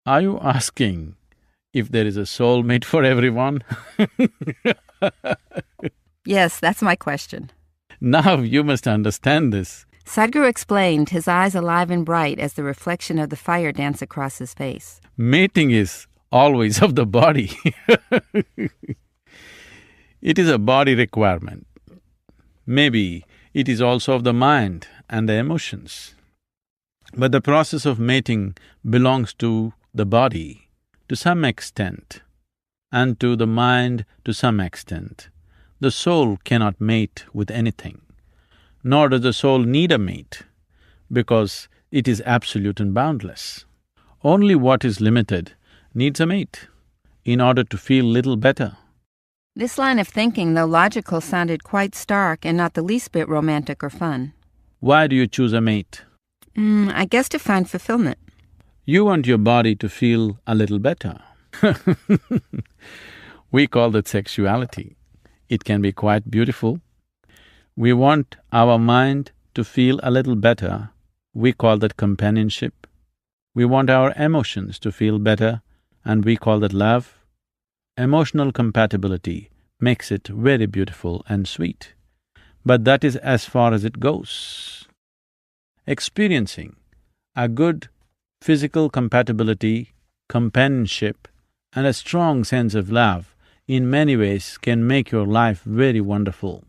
Are you asking if there is a soulmate for everyone? Yes, that's my question. Now you must understand this. Sadhguru explained, his eyes alive and bright as the reflection of the fire danced across his face. Mating is always of the body. It is a body requirement. Maybe it is also of the mind and the emotions. But the process of mating belongs to the body to some extent and to the mind to some extent. The soul cannot mate with anything, nor does the soul need a mate, because it is absolute and boundless. Only what is limited needs a mate in order to feel little better. This line of thinking, though logical, sounded quite stark and not the least bit romantic or fun. Why do you choose a mate? I guess to find fulfillment. You want your body to feel a little better. We call that sexuality. It can be quite beautiful. We want our mind to feel a little better. We call that companionship. We want our emotions to feel better, and we call that love. Emotional compatibility makes it very beautiful and sweet, but that is as far as it goes. Experiencing a good physical compatibility, companionship, and a strong sense of love in many ways can make your life very wonderful.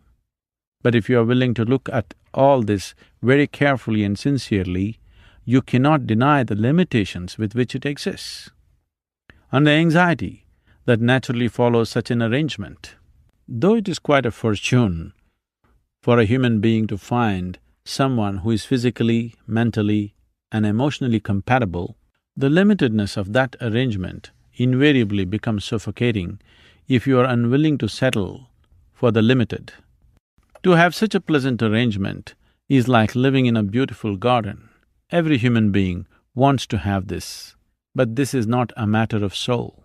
But if you are willing to look at all this very carefully and sincerely, you cannot deny the limitations with which it exists and the anxiety that naturally follows such an arrangement. Though it is quite a fortune for a human being to find someone who is physically, mentally, and emotionally compatible, the limitedness of that arrangement invariably becomes suffocating if you are unwilling to settle for the limited. To have such a pleasant arrangement is like living in a beautiful garden. Every human being wants to have this, but this is not a matter of soul.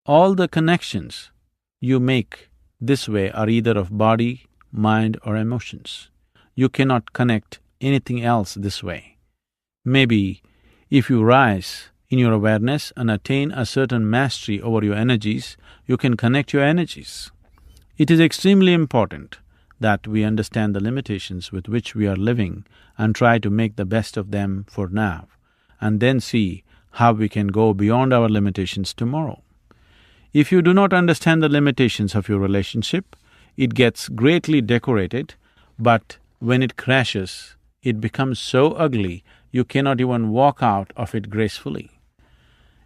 All the connections you make this way are either of body, mind, or emotions. You cannot connect anything else this way. Maybe if you rise in your awareness and attain a certain mastery over your energies, you can connect your energies. It is extremely important that we understand the limitations with which we are living and try to make the best of them for now, and then see how we can go beyond our limitations tomorrow. If you do not understand the limitations of your relationship, it gets greatly decorated, but when it crashes, it becomes so ugly you cannot even walk out of it gracefully.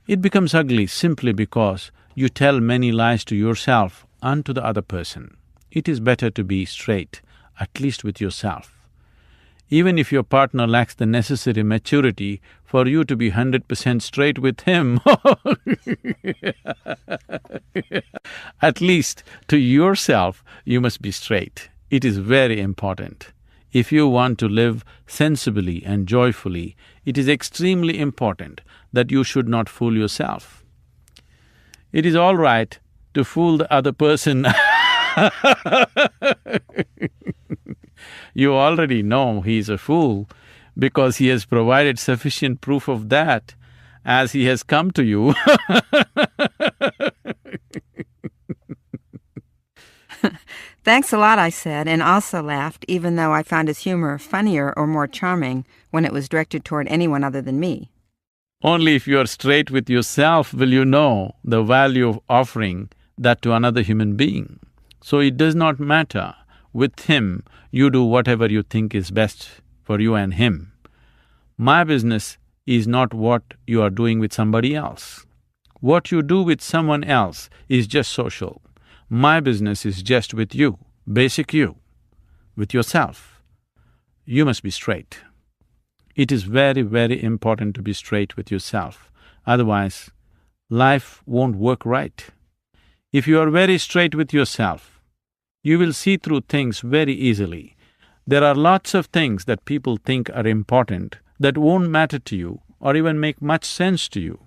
It becomes ugly simply because you tell many lies to yourself and to the other person. It is better to be straight, at least with yourself. Even if your partner lacks the necessary maturity for you to be 100% straight with him, at least to yourself you must be straight. It is very important. If you want to live sensibly and joyfully, it is extremely important that you should not fool yourself. It is all right to fool the other person. You already know he is a fool because he has provided sufficient proof of that as he has come to you. Thanks a lot, I said, and also laughed, even though I found his humor funnier or more charming when it was directed toward anyone other than me. Only if you are straight with yourself will you know the value of offering that to another human being. So it does not matter. With him, you do whatever you think is best for you and him. My business is not what you are doing with somebody else. What you do with someone else is just social. My business is just with you, basic you, with yourself. You must be straight. It is very, very important to be straight with yourself. Otherwise, life won't work right. If you are very straight with yourself, you will see through things very easily. There are lots of things that people think are important that won't matter to you or even make much sense to you.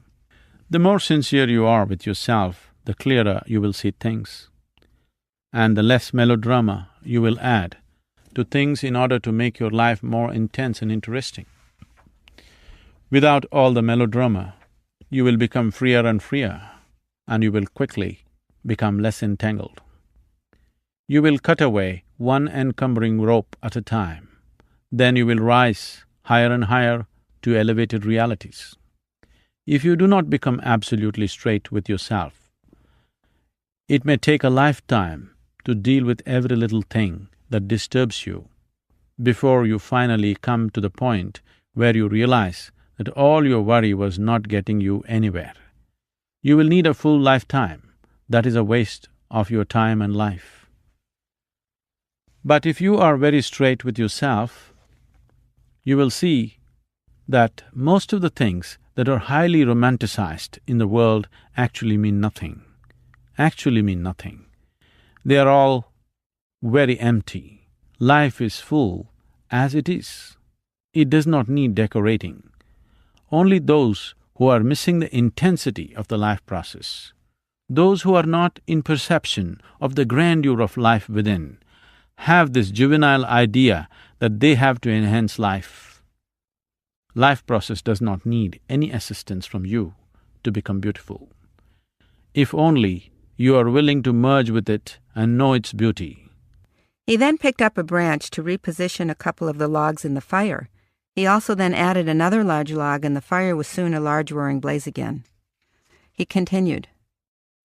The more sincere you are with yourself, the clearer you will see things, and the less melodrama you will add to things in order to make your life more intense and interesting. Without all the melodrama, you will become freer and freer, and you will quickly become less entangled. You will cut away one encumbering rope at a time. Then you will rise higher and higher to elevated realities. If you do not become absolutely straight with yourself, it may take a lifetime to deal with every little thing that disturbs you before you finally come to the point where you realize that all your worry was not getting you anywhere. You will need a full lifetime. That is a waste of your time and life. But if you are very straight with yourself, you will see that most of the things that are highly romanticized in the world actually mean nothing. They are all very empty. Life is full as it is. It does not need decorating. Only those who are missing the intensity of the life process, those who are not in perception of the grandeur of life within, have this juvenile idea that they have to enhance life. Life process does not need any assistance from you to become beautiful. If only you are willing to merge with it and know its beauty. He then picked up a branch to reposition a couple of the logs in the fire. He also then added another large log, and the fire was soon a large roaring blaze again. He continued,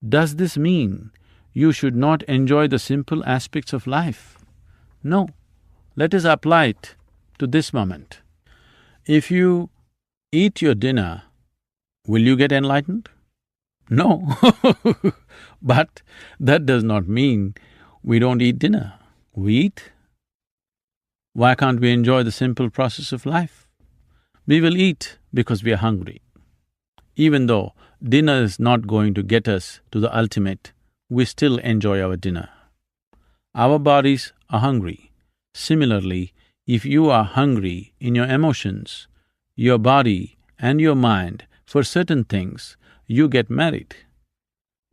Does this mean you should not enjoy the simple aspects of life? No. Let us apply it to this moment. If you eat your dinner, will you get enlightened? No. But that does not mean we don't eat dinner. We eat. Why can't we enjoy the simple process of life? We will eat because we are hungry. Even though dinner is not going to get us to the ultimate, we still enjoy our dinner. Our bodies are hungry. Similarly, if you are hungry in your emotions, your body and your mind for certain things, you get married.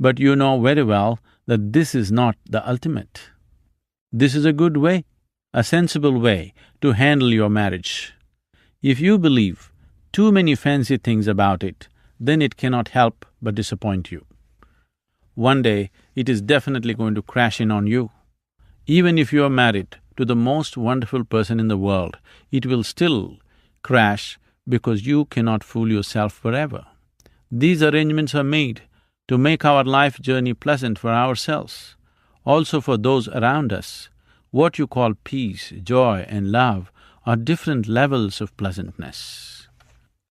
But you know very well that this is not the ultimate. This is a good way, a sensible way to handle your marriage. If you believe too many fancy things about it, then it cannot help but disappoint you. One day, it is definitely going to crash in on you. Even if you are married to the most wonderful person in the world, it will still crash because you cannot fool yourself forever. These arrangements are made to make our life journey pleasant for ourselves, also for those around us. What you call peace, joy and love are different levels of pleasantness.